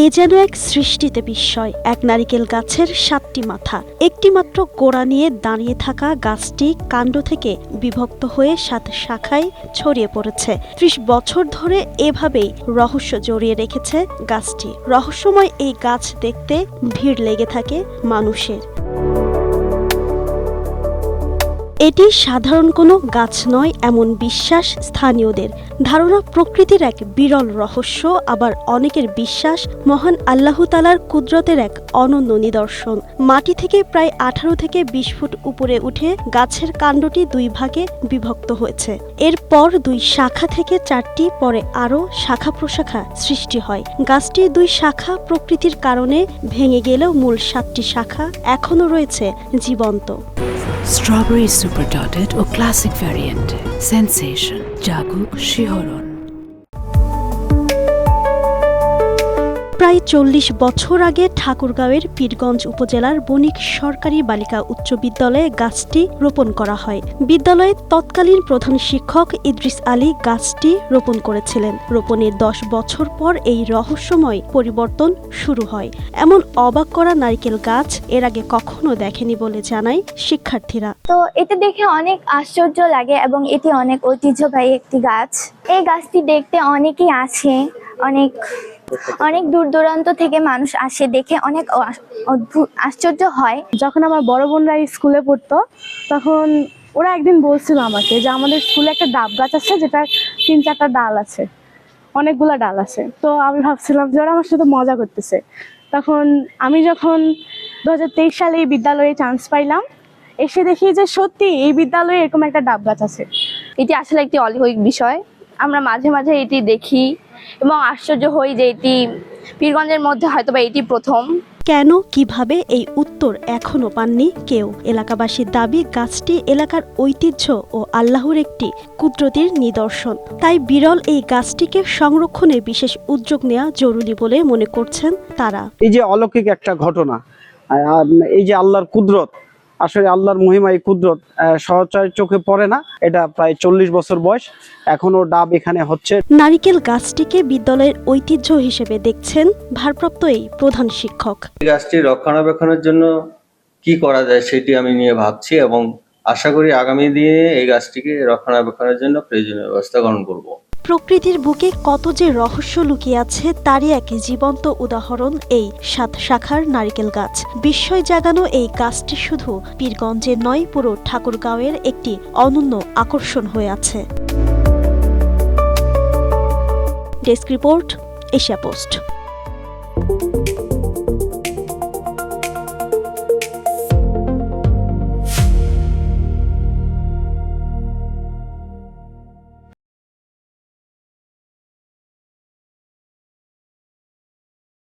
এ যেন এক সৃষ্টিতে বিস্ময়। এক নারিকেল গাছের 7টি মাথা, একটি মাত্র গোড়া নিয়ে দাঁড়িয়ে থাকা গাছটি কাণ্ড থেকে বিভক্ত হয়ে 7 শাখায় ছড়িয়ে পড়েছে। 30 বছর ধরে এভাবেই রহস্য জড়িয়ে রেখেছে গাছটি। রহস্যময় এই গাছ দেখতে ভিড় লেগে থাকে মানুষের। এটি সাধারণ কোনো গাছ নয় এমন বিশ্বাস স্থানীয়দের। ধারণা প্রকৃতির এক বিরল রহস্য, আবার অনেকের বিশ্বাস মহান আল্লাহ তাআলার কুদরতের এক অনন্য নিদর্শন। মাটি থেকে প্রায় 18 থেকে 20 ফুট উপরে উঠে গাছের কাণ্ডটি 2 ভাগে বিভক্ত হয়েছে। এরপর 2 শাখা থেকে 4টি, পরে আরও শাখা প্রশাখা সৃষ্টি হয়। গাছটির 2 শাখা প্রকৃতির কারণে ভেঙে গেলেও মূল 7টি শাখা এখনও রয়েছে জীবন্ত। স্ট্রবেরি সুপার ডটেড ও ক্লাসিক ভ্যারিয়েন্টে সেন্সেশন জাগুক শিহরণ। প্রায় 40 বছর আগে ঠাকুরগাঁওয়ের পীরগঞ্জ উপজেলার বণিক সরকারি বালিকা উচ্চ বিদ্যালয়ে গাছটি রোপণ করা হয়। বিদ্যালয়ের তৎকালীন প্রধান শিক্ষক ইদ্রিস আলী গাছটি রোপণ করেছিলেন। রোপণের 10 বছর পর এই রহস্যময় পরিবর্তন শুরু হয়। এমন অবাক করা নারকেল গাছ এর আগে কখনো দেখেনি বলে জানায় শিক্ষার্থীরা। তো এটা দেখে অনেক আশ্চর্য লাগে এবং এটি অনেক ঐতিহ্যবাহী একটি গাছ। এই গাছটি দেখতে অনেকেই আসে, অনেক দূর দূরান্ত থেকে মানুষ আসে, দেখে অনেক অদ্ভুত আশ্চর্য হয়। যখন আমার বড় বোনরা স্কুলে পড়তো তখন ওরা একদিন বলছিল আমাকে যে আমাদের স্কুলে একটা ডাব গাছ আছে যেটার 3-4টা ডাল আছে, অনেকগুলা ডাল আছে। তো আমি ভাবছিলাম যে ওরা আমার সাথে মজা করতেছে। তখন আমি যখন 2023 সালে এই বিদ্যালয়ে চান্স পাইলাম, এসে দেখি যে সত্যি এই বিদ্যালয়ে এরকম একটা ডাব গাছ আছে। এটি আসলে একটি অলৌকিক বিষয়। আমরা মাঝে মাঝে এটি দেখি এবং আশ্চর্য হই যে এটি পীরগঞ্জের মধ্যে হয়তোবা এটি প্রথম। কেন, কিভাবে, এই উত্তর এখনো পাননি কেউ। এলাকাবাসীর দাবি গাছটি এলাকার ঐতিহ্য ও আল্লাহর একটি কুদরতের নিদর্শন। তাই বিরল এই গাছটিকে সংরক্ষণে বিশেষ উদ্যোগ নেওয়া জরুরি বলে মনে করছেন তারা। এই যে অলৌকিক একটা ঘটনা, এই যে আল্লাহর কুদরত, আসলে আল্লাহর মহিমা, এই কুদরত সহজে চোখে পড়ে না। এটা প্রায় 40 বছর বয়স, এখনো ডাব এখানে হচ্ছে। নারিকেল গাছটিকে বিদ্যালয়ের ঐতিহ্য হিসেবে দেখছেন ভারপ্রাপ্ত এই প্রধান শিক্ষক। গাছটি রক্ষণাবেক্ষণের জন্য কি করা যায় সেটি আমি নিয়ে ভাবছি এবং আশা করি আগামী দিনে এই গাছটিকে রক্ষণাবেক্ষণের জন্য প্রয়োজনীয় ব্যবস্থা গ্রহণ করব। প্রকৃতির বুকে কত যে রহস্য লুকিয়ে আছে তারই এক জীবন্ত উদাহরণ এই 7 শাখার নারিকেল গাছ। বিস্ময় জাগানো এই গাছটি শুধু পীরগঞ্জের নয়, পুরো ঠাকুরগাঁওয়ের একটি অনন্য আকর্ষণ হয়ে আছে। Desk report, Asia post.